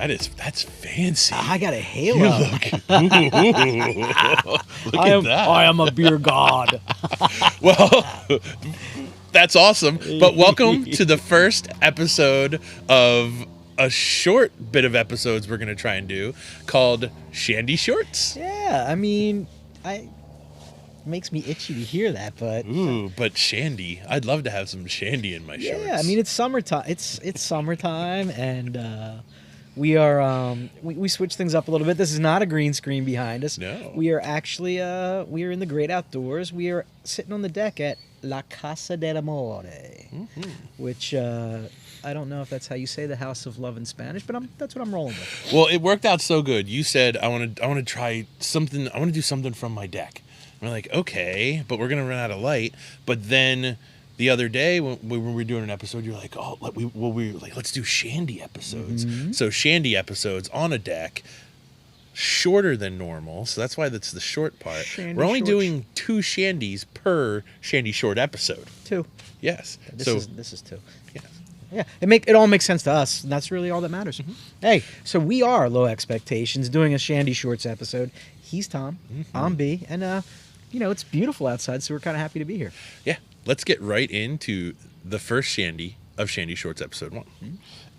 That's fancy. I got a halo. You look at that. I am a beer god. Well, that's awesome. But welcome to the first episode of a short bit of episodes we're going to try and do called Shandy Shorts. Yeah, I mean, it makes me itchy to hear that, but... Ooh, but Shandy. I'd love to have some Shandy in my shorts. Yeah, I mean, it's summertime. It's summertime, and we are... we switched things up a little bit. This is not a green screen behind us. No. We are actually... we are in the great outdoors. We are sitting on the deck at La Casa del Amore, which... I don't know if that's how you say the House of Love in Spanish, but that's what I'm rolling with. Well, it worked out so good. You said, I want to try something. I want to do something from my deck. And we're like, okay, but we're going to run out of light. But then the other day when we were doing an episode, you're like, oh, we were like, let's do Shandy episodes. Mm-hmm. So Shandy episodes on a deck, shorter than normal. So that's why that's the short part. Shandy we're only shorts. doing 2 Shandys per Shandy short episode. 2. Yes. This is 2. Yes. Yeah, it all makes sense to us, and that's really all that matters. Mm-hmm. Hey, so we are Low Expectations doing a Shandy Shorts episode. He's Tom, I'm B, and it's beautiful outside, so we're kind of happy to be here. Yeah, let's get right into the first Shandy of Shandy Shorts episode 1.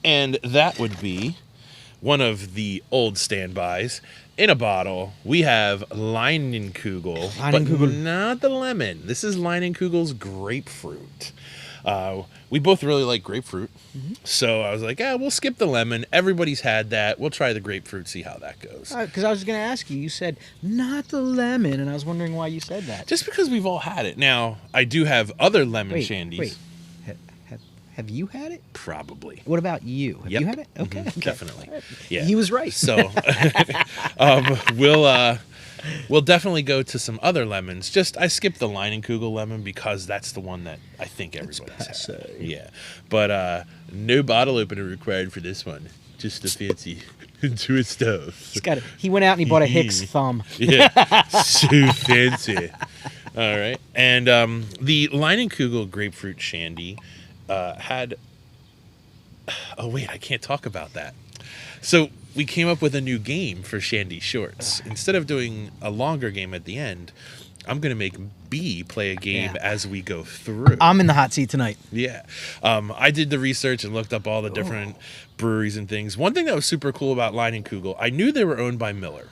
And that would be one of the old standbys. In a bottle, we have Leinenkugel, but not the lemon. This is Leinenkugel's Grapefruit. We both really like grapefruit, so I was like, we'll skip the lemon. Everybody's had that. We'll try the grapefruit, see how that goes. Because I was going to ask you, you said, not the lemon, and I was wondering why you said that. Just because we've all had it. Now, I do have other lemon shandies. Wait. Have you had it? Probably. What about you? Have you had it? Okay. Definitely. Right. Yeah. He was right. So we'll definitely go to some other lemons. I skipped the Leinenkugel lemon because that's the one that I think everybody's had. Yeah. But no bottle opener required for this one. Just a fancy twist stuff. He went out and he bought a Hicks thumb. Yeah. So fancy. All right. And the Leinenkugel grapefruit shandy had... Oh, wait, I can't talk about that. So we came up with a new game for Shandy Shorts. Instead of doing a longer game at the end, I'm going to make B play a game as we go through. I'm in the hot seat tonight. Yeah. I did the research and looked up all the different breweries and things. One thing that was super cool about Leinenkugel, I knew they were owned by Miller.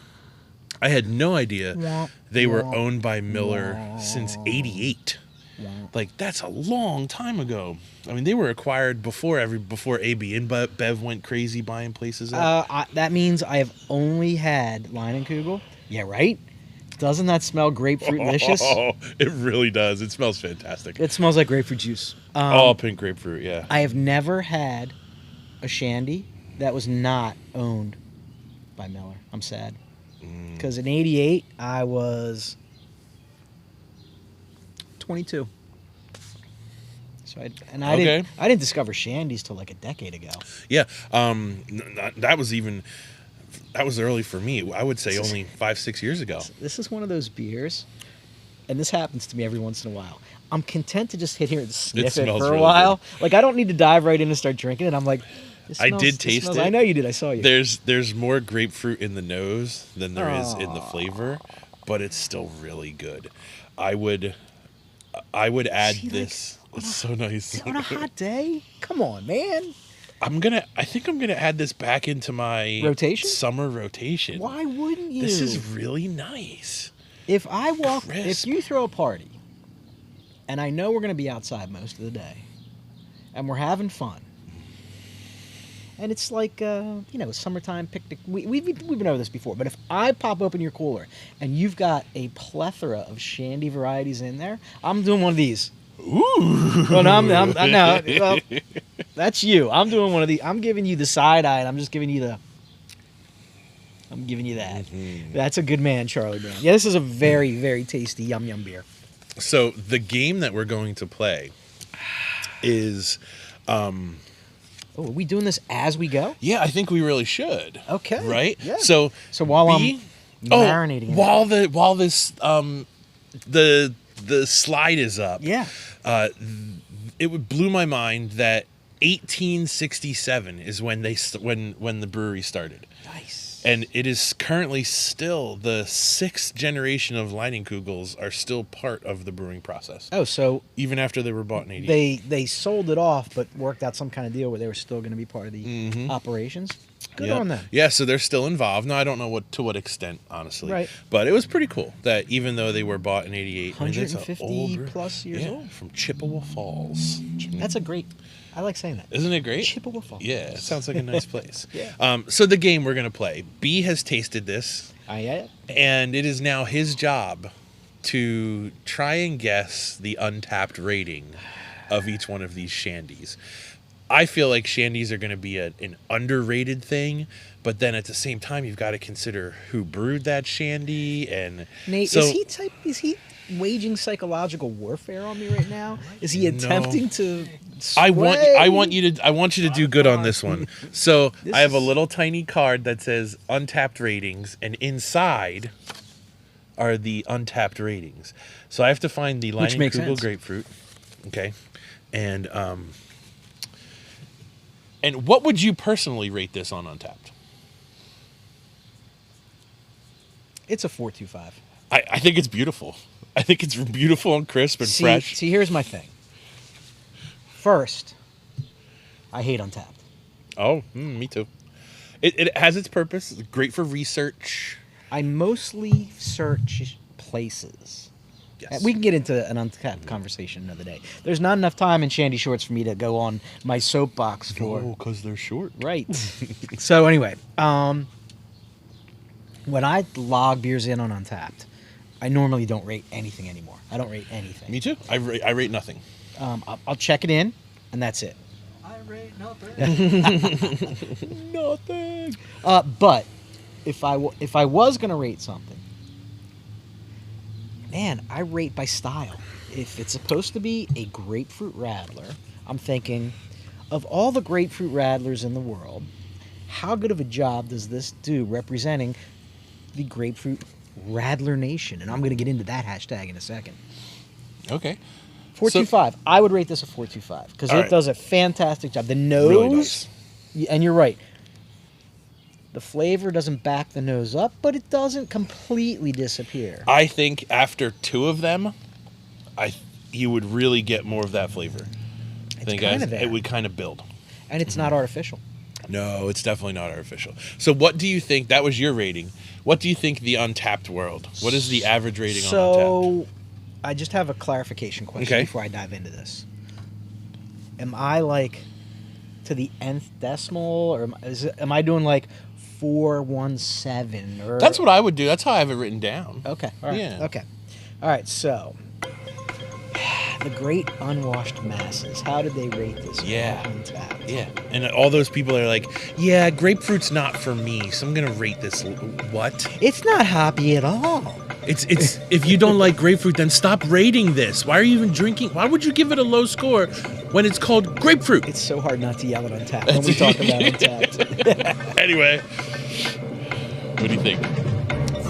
I had no idea they were owned by Miller since '88. Like, that's a long time ago. I mean, they were acquired before AB and Bev went crazy buying places up. That means I have only had Leinenkugel. Yeah, right? Doesn't that smell grapefruit-licious? Oh, it really does. It smells fantastic. It smells like grapefruit juice. All pink grapefruit, yeah. I have never had a shandy that was not owned by Miller. I'm sad. Because in '88, I was 22. So I didn't discover shandies till like a decade ago. Yeah, that was early for me. I would say only 5-6 years ago. This is one of those beers, and this happens to me every once in a while. I'm content to just hit here and sniff it for a while. Good. Like, I don't need to dive right in and start drinking it. I'm like, I did taste it. I know you did. I saw you. There's more grapefruit in the nose than there is in the flavor, but it's still really good. I would add this. It's so nice. On a hot day? Come on, man. I think I'm gonna add this back into my summer rotation. Why wouldn't you? This is really nice. If you throw a party, and I know we're gonna be outside most of the day, and we're having fun, and it's like summertime picnic. We've been over this before, but if I pop open your cooler and you've got a plethora of shandy varieties in there, I'm doing one of these. Ooh. Well, no, well, that's you. I'm doing one of the. I'm giving you the side eye, and I'm giving you that. That's a good man, Charlie Brown. Yeah, this is a very, very tasty yum beer. So the game that we're going to play is. Are we doing this as we go? Yeah, I think we really should. Okay. Right. Yeah. So while I'm marinating, while this the slide is up. Yeah. It blew my mind that 1867 is when when the brewery started. Nice. And it is currently still the 6th generation of Leinenkugels are still part of the brewing process. Oh, so even after they were bought in 88. They sold it off, but worked out some kind of deal where they were still going to be part of the operations. Good on them. Yeah, so they're still involved. Now, I don't know to what extent, honestly. Right. But it was pretty cool that even though they were bought in 88, 150 plus years old. From Chippewa Falls. That's a great. I like saying that. Isn't it great? Chippewa Falls. Yeah, it sounds like a nice place. Yeah. So the game we're going to play, B has tasted this. And it is now his job to try and guess the untapped rating of each one of these Shandys. I feel like Shandys are going to be an underrated thing, but then at the same time, you've got to consider who brewed that Shandy. And Nate, so, is he waging psychological warfare on me right now? Is he attempting to sway? I want you to do good on this one. So I have a little tiny card that says untapped ratings, and inside are the untapped ratings. So I have to find the Leinenkugel grapefruit. Okay. And what would you personally rate this on Untapped? It's a 4.25. I think it's beautiful. I think it's beautiful and crisp and fresh. See, here's my thing. First, I hate Untapped. Oh, me too. It has its purpose. It's great for research. I mostly search places. Yes. We can get into an Untapped conversation another day. There's not enough time in Shandy Shorts for me to go on my soapbox for. Oh, because they're short. Right. So anyway, when I log beers in on Untapped, I normally don't rate anything anymore. I don't rate anything. Me too. I rate nothing. I'll check it in, and that's it. I rate nothing. Nothing. But if I was gonna rate something, man, I rate by style. If it's supposed to be a grapefruit radler, I'm thinking, of all the grapefruit radlers in the world, how good of a job does this do representing the grapefruit radler nation? And I'm going to get into that hashtag in a second. Okay. 4.25. I would rate this a 4.25 because it does a fantastic job. The nose, really nice. And you're right. The flavor doesn't back the nose up, but it doesn't completely disappear. I think after 2 of them, you would really get more of that flavor. It would kind of build. And it's not artificial. No, it's definitely not artificial. So what do you think, that was your rating, what do you think the Untapped world, what is the average rating on Untapped? So, I just have a clarification question before I dive into this. Am I like to the nth decimal, or am I doing like 417? Or that's what I would do. That's how I have it written down. Okay. All right. Yeah. Okay. All right. So, the great unwashed masses. How did they rate this? Yeah. Untapped? Yeah. And all those people are like, yeah, grapefruit's not for me, so I'm gonna rate this. What? It's not hoppy at all. It's if you don't like grapefruit, then stop rating this. Why are you even drinking? Why would you give it a low score when it's called grapefruit? It's so hard not to yell at Untapped when we talk about Untapped. Anyway, what do you think?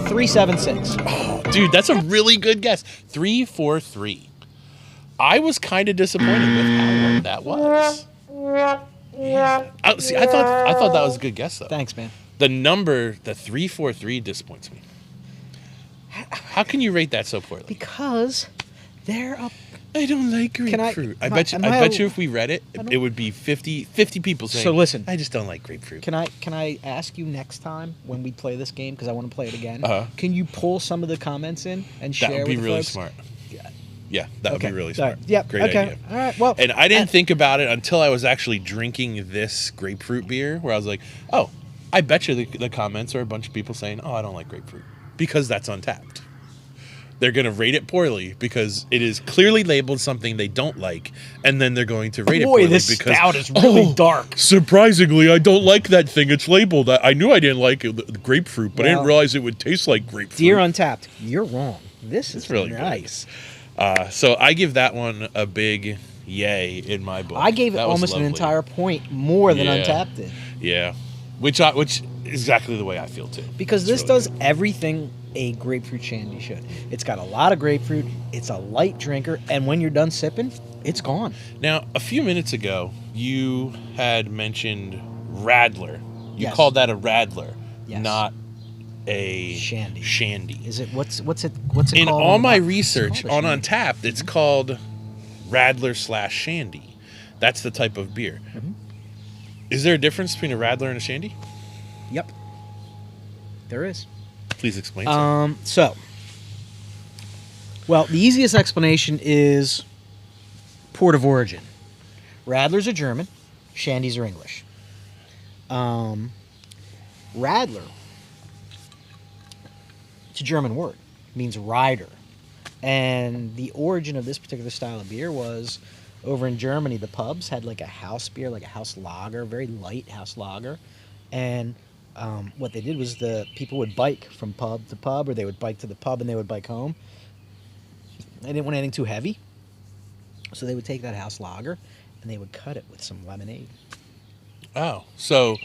376. Oh, dude, that's a really good guess. 343. I was kind of disappointed with how low that was. Yeah. See, I thought that was a good guess though. Thanks, man. The number, the 343, disappoints me. How can you rate that so poorly? Because they're up. I don't like grapefruit. I bet you if we read it, it would be 50 people saying. So listen, I just don't like grapefruit. Can I ask you next time when we play this game, because I want to play it again? Can you pull some of the comments in and share? That would be with the really folks? smart. Yeah, that would be really smart. Right. Yep. Great idea. All right. Well, and I didn't think about it until I was actually drinking this grapefruit beer, where I was like, oh, I bet you the comments are a bunch of people saying, oh, I don't like grapefruit, because that's Untapped. They're going to rate it poorly because it is clearly labeled something they don't like, and then they're going to rate it poorly this because stout is really dark. Surprisingly, I don't like that thing. It's labeled. I knew I didn't like it, grapefruit, but I didn't realize it would taste like grapefruit. Dear Untapped, you're wrong. This is really nice. So I give that one a big yay in my book. I gave it almost an entire point more than Untapped did. Yeah, which is exactly the way I feel too. Because this does everything a grapefruit shandy should. It's got a lot of grapefruit. It's a light drinker, and when you're done sipping, it's gone. Now, a few minutes ago, you had mentioned Radler. You Yes. called that a Radler, Yes. not a Shandy. Shandy. Is it what's it In called? all on the my box? research It's called a on Shandy. Untapped, it's called Radler / Shandy. That's the type of beer. Mhm. Is there a difference between a Radler and a Shandy? Yep. There is. Please explain. Sir. Well, the easiest explanation is port of origin. Radlers are German, Shandys are English. Radler, it's a German word, means rider. And the origin of this particular style of beer was over in Germany. The pubs had like a house beer, like a house lager, very light house lager. And what they did was the people would bike from pub to pub, or they would bike to the pub and they would bike home. They didn't want anything too heavy. So they would take that house lager and they would cut it with some lemonade. Oh, so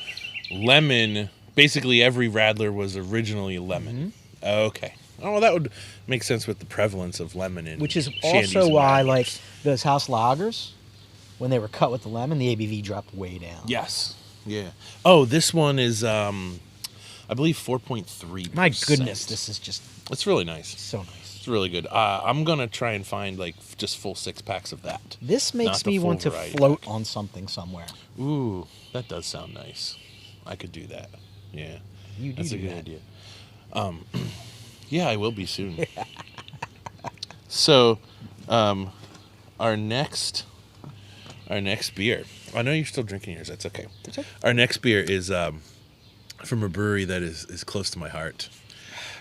lemon, basically every Radler was originally lemon. Mm-hmm. Okay. Oh, well, that would make sense with the prevalence of lemon in Which is Shandies also and why, Radlers. like, those house lagers, when they were cut with the lemon, the ABV dropped way down. Yes. Yeah. Oh, this one is, I believe, 4.3%. My goodness, this is just It's really nice. so nice. It's really good. I'm going to try and find, like, just full 6-packs of that. This Not makes the me full want to variety float pack. on something somewhere. Ooh, that does sound nice. I could do that. Yeah. You That's a do good that. idea. Yeah, I will be soon. So, our next beer. I know you're still drinking yours. That's okay. That's okay. Our next beer is from a brewery that is close to my heart.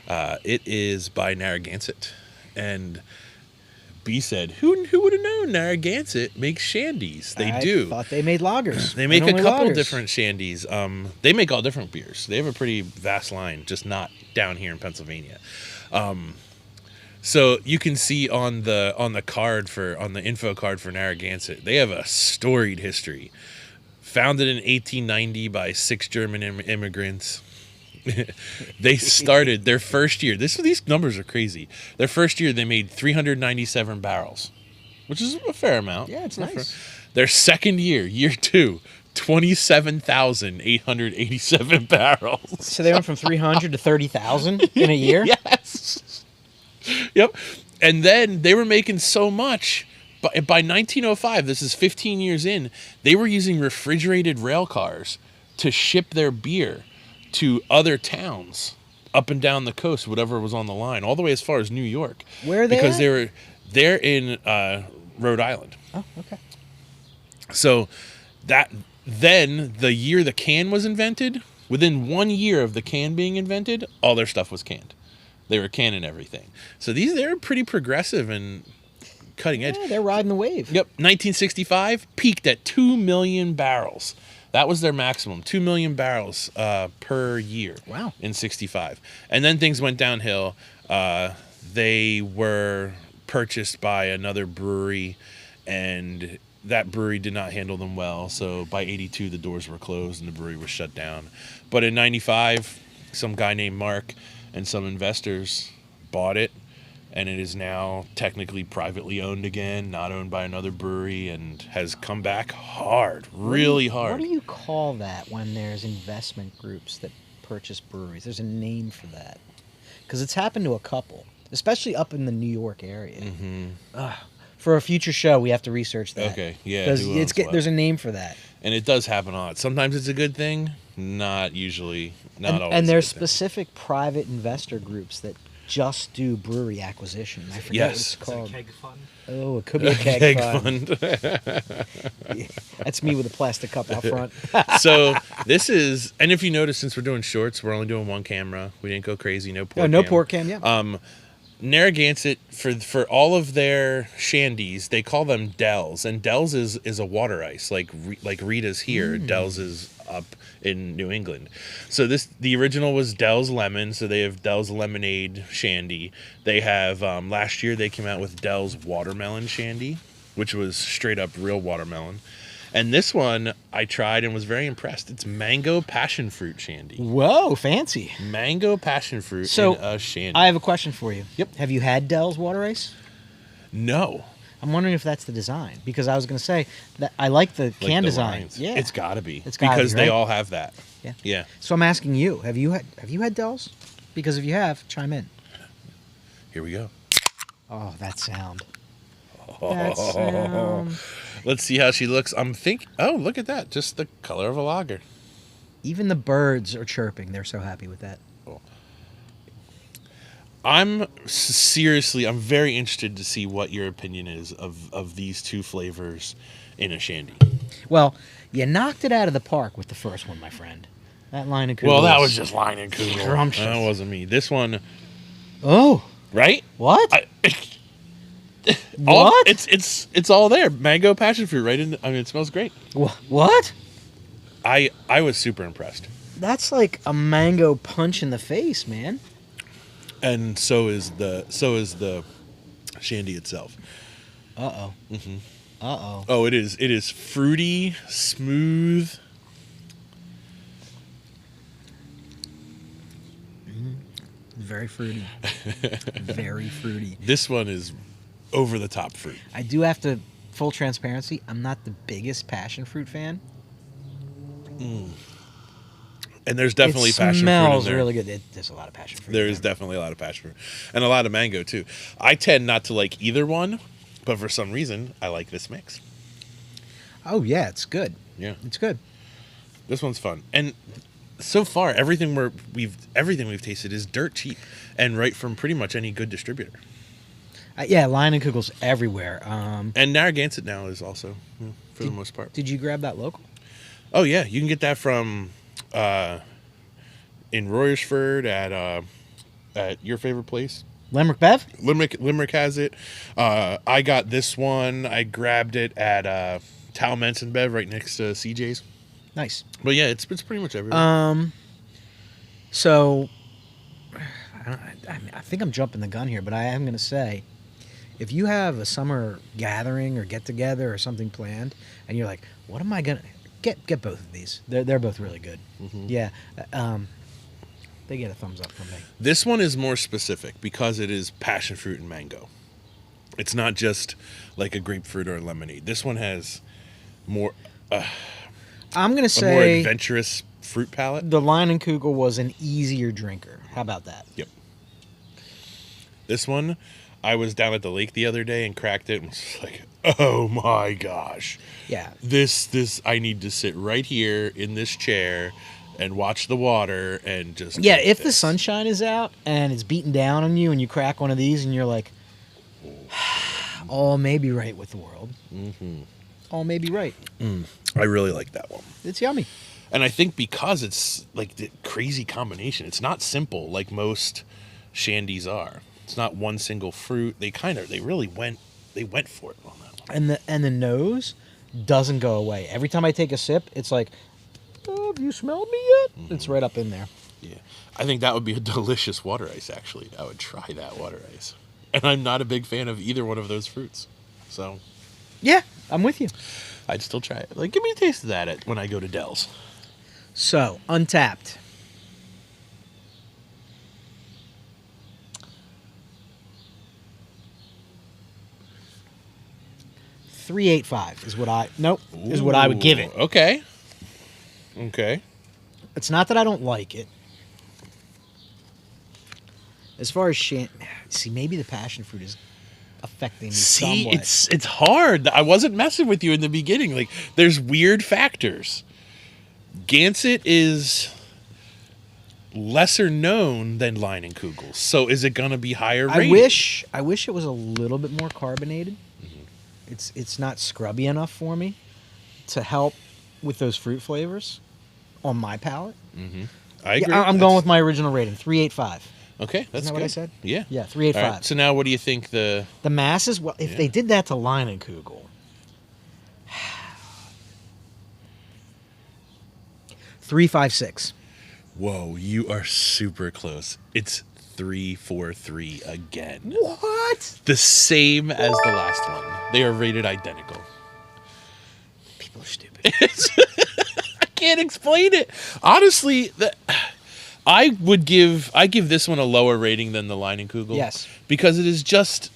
It is by Narragansett, and B said, "Who would have known Narragansett makes Shandys? They do. I thought they made lagers. They make a And only couple lagers. different Shandys. They make all different beers. They have a pretty vast line, just not down here in Pennsylvania. So you can see on the info card for Narragansett, they have a storied history. Founded in 1890 by 6 German immigrants. They started their first year. These numbers are crazy. Their first year, they made 397 barrels, which is a fair amount. Yeah, it's nice. Their second year, year 2, 27,887 barrels. So they went from 300 to 30,000 in a year? Yes. Yep. And then they were making so much. But by 1905, this is 15 years in, they were using refrigerated rail cars to ship their beer to other towns up and down the coast, whatever was on the line, all the way as far as New York. Where are they Because at? they're in Rhode Island. Oh, okay. So then the year the can was invented, within 1 year of the can being invented, all their stuff was canned. They were canning everything. So they're pretty progressive and cutting edge. Yeah, they're riding the wave. Yep. 1965 peaked at 2 million barrels. That was their maximum, 2 million barrels per year. Wow. In 65. And then things went downhill. They were purchased by another brewery, and that brewery did not handle them well. So by 82, the doors were closed and the brewery was shut down. But in 95, some guy named Mark and some investors bought it, and it is now technically privately owned again, not owned by another brewery, and has come back hard, really hard. What do you call that when there's investment groups that purchase breweries? There's a name for that. Because it's happened to a couple, especially up in the New York area. Mm-hmm. For a future show, we have to research that. Okay, yeah. Because who owns what? there's a name for that. And it does happen a lot. Sometimes it's a good thing, not usually, not always. And a there's good thing. specific private investor groups that just do brewery acquisition. I forget what it's Yes. called. Keg fund. Oh, it could be a keg fund. fund. Yeah, that's me with a plastic cup out front. So this is, and if you notice, since we're doing shorts, we're only doing one camera. We didn't go crazy. No pork. No cam. pork cam, yeah. Narragansett, for all of their Shandys, they call them Dells, and Dells is a water ice, like Rita's here. Dells is up in New England. So the original was Dells Lemon, so they have Dells Lemonade Shandy. They have last year they came out with Dells Watermelon Shandy, which was straight up real watermelon. And this one I tried and was very impressed. It's Mango Passionfruit Shandy. Whoa, fancy. Mango Passionfruit So, in a Shandy. I have a question for you. Yep. Have you had Dell's water ice? No. I'm wondering if that's the design, because I was going to say that I like the can the design. lines. Yeah, It's got to be. It's gotta because be, they right? all have that. Yeah. Yeah. So I'm asking you: Have you had Dells? Because if you have, chime in. Here we go. Oh, that sound. That sound. Let's see how she looks. Oh, look at that. Just the color of a lager. Even the birds are chirping. They're so happy with that. I'm very interested to see what your opinion is of these two flavors in a Shandy. Well, you knocked it out of the park with the first one, my friend. That Leinenkugel. Well, that was just Leinenkugel. Scrumptious. That wasn't me. This one, Oh, right? what? All, What? It's all there. Mango passion fruit, right? It smells great. What? I was super impressed. That's like a mango punch in the face, man. And so is the Shandy itself. Uh-oh. Mm-hmm. Uh-oh. Oh, it is. It is fruity, smooth. Very fruity. Very fruity. This one is over the top fruit. I do have to, full transparency, I'm not the biggest passion fruit fan. And there's definitely passion fruit in smells there. really good. There's a lot of passion fruit. There in is definitely a lot of passion fruit. And a lot of mango, too. I tend not to like either one, but for some reason, I like this mix. Oh, yeah, it's good. Yeah. It's good. This one's fun. And so far, everything we've tasted is dirt cheap and right from pretty much any good distributor. Yeah, Leinenkugel's everywhere. And Narragansett now is also, for the most part. Did you grab that local? Oh, yeah. You can get that from in Royersford at your favorite place. Limerick Bev? Limerick has it. I got this one. I grabbed it at Talmenson Bev right next to CJ's. Nice. But yeah, it's pretty much everywhere. So, I think I'm jumping the gun here, but I am going to say, if you have a summer gathering or get together or something planned, and you're like, what am I going to get both of these? They're both really good. Mm-hmm. Yeah. They get a thumbs up from me. This one is more specific because it is passion fruit and mango. It's not just like a grapefruit or a lemonade. This one has more. I'm going to a more say adventurous fruit palette. the Leinenkugel was an easier drinker. How about that? Yep. This one, I was down at the lake the other day and cracked it and was like, oh my gosh. Yeah. This I need to sit right here in this chair and watch the water and just Yeah, drink if the this. sunshine is out and it's beating down on you and you crack one of these and you're like, all may be right with the world. Mm-hmm. All may be right. I really like that one. It's yummy. And I think because it's like the crazy combination, it's not simple like most Shandys are. It's not one single fruit. They really went for it on that one. And the nose doesn't go away. Every time I take a sip, it's like, oh, have you smelled me yet? Mm-hmm. It's right up in there. Yeah. I think that would be a delicious water ice, actually. I would try that water ice. And I'm not a big fan of either one of those fruits. So Yeah, I'm with you. I'd still try it. Like, give me a taste of that when I go to Dell's. So, Untapped. $3.85 is what I would give it. Okay. It's not that I don't like it. As far as see, maybe the passion fruit is affecting me somewhat. It's hard. I wasn't messing with you in the beginning. Like, there's weird factors. Gansett is lesser known than Leinenkugel. So is it going to be higher rated? I wish it was a little bit more carbonated. Mm-hmm. It's not scrubby enough for me to help with those fruit flavors on my palate. Mm-hmm. I agree. I'm going with my original rating, 3.85. Okay, that's Isn't that good. what I said? Yeah. Yeah, 3.85. All right, so now what do you think the masses? Well, if they did that to Leinenkugel, $3.56. Whoa, you are super close. It's 3.43 again. What? The same as the last one. They are rated identical. People are stupid. I can't explain it. Honestly, I give this one a lower rating than the Leinenkugel. Yes. Because it is just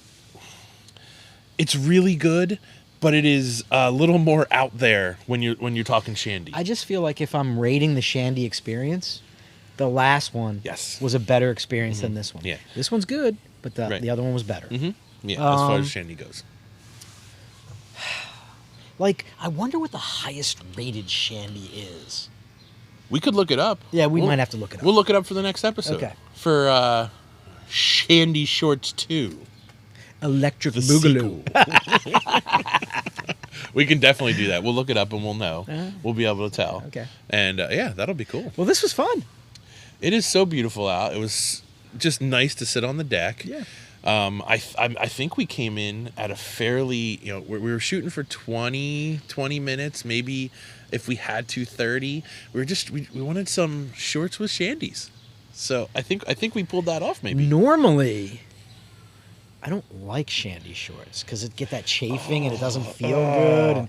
It's really good, but it is a little more out there when you're talking Shandy. I just feel like if I'm rating the Shandy experience, the last one was a better experience than this one. Yeah. This one's good, but the other one was better. Yeah, as far as Shandy goes. Like, I wonder what the highest rated Shandy is. We could look it up. Yeah, we might have to look it up. We'll look it up for the next episode. Okay. For Shandy Shorts 2. Electric The Boogaloo. We can definitely do that. We'll look it up and we'll know. We'll be able to tell. Okay. And yeah, that'll be cool. Well, this was fun. It is so beautiful out. It was just nice to sit on the deck. Yeah. I think we came in at a fairly, we were shooting for 20 minutes, maybe if we had to 30. We wanted some shorts with Shandys. So I think we pulled that off maybe. Normally, I don't like Shandy shorts because it get that chafing and it doesn't feel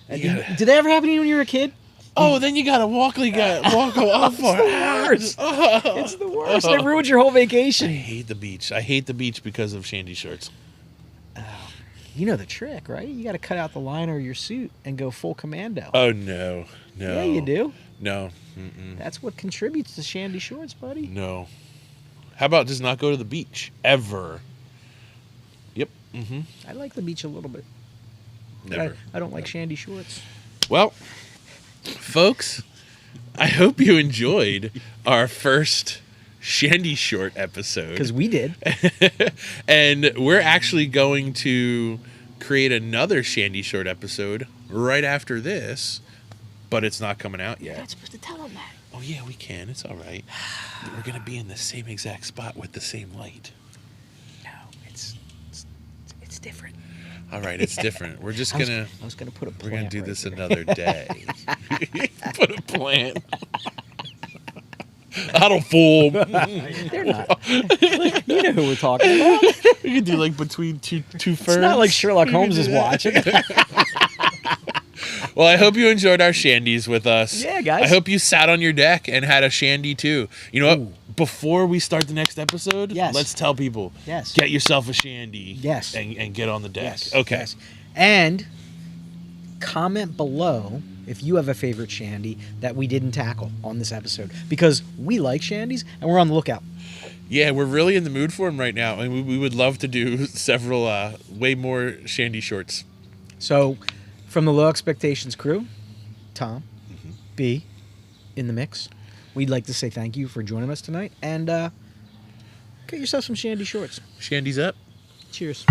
good. Did that ever happen to you when you were a kid? Oh, then you gotta walk off for hours. It's the worst. It ruined your whole vacation. I hate the beach. I hate the beach because of Shandy shorts. You know the trick, right? You got to cut out the liner of your suit and go full commando. Oh no. Yeah, you do. No. That's what contributes to Shandy shorts, buddy. No. How about just not go to the beach ever? Yep. I like the beach a little bit. Never. I don't like Shandy shorts. Well, folks, I hope you enjoyed our first Shandy short episode. Because we did. And we're actually going to create another Shandy short episode right after this, but it's not coming out yet. You're not supposed to tell them that. Oh, yeah, we can. It's all right. We're going to be in the same exact spot with the same light. No, it's different. All right, it's different. We're just gonna. I was gonna put a plant. We're gonna do right this here. another day. Put a plant. I don't fool. They're not. You know who we're talking about. We could do like between two ferns. It's not like Sherlock Holmes is watching. Well, I hope you enjoyed our Shandys with us. Yeah, guys. I hope you sat on your deck and had a Shandy too. You know what? Before we start the next episode, let's tell people. Yes. Get yourself a Shandy. Yes. And get on the deck. Yes. Okay. Yes. And comment below if you have a favorite Shandy that we didn't tackle on this episode, because we like Shandys and we're on the lookout. Yeah, we're really in the mood for them right now, and we would love to do several, way more Shandy shorts. So, from the Low Expectations crew, Tom, B, in the mix, we'd like to say thank you for joining us tonight, and get yourself some Shandy shorts. Shandy's up. Cheers.